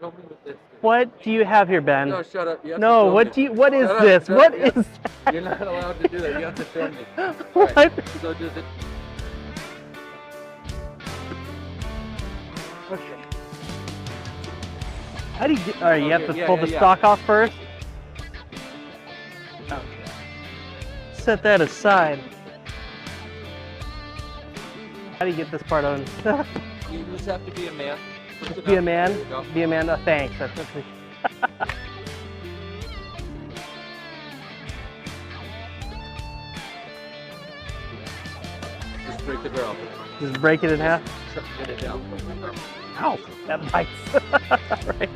Help me with this. What do you have here, Ben? No, shut up. You have No, to show what me. do you? What is Shut up, this? shut What up. is that? You're not allowed to do that. You have to show me. What? Right. So does it? Okay. How do you get? All right, you have to Yeah, pull yeah, the yeah. stock off first. Okay. Set that aside. How do you get this part on? You just have to be a man. Be a man. There you go. Be a man. Oh, thanks. That's Just break the barrel. just break it in half. Get it down. Ow, that bites. Right.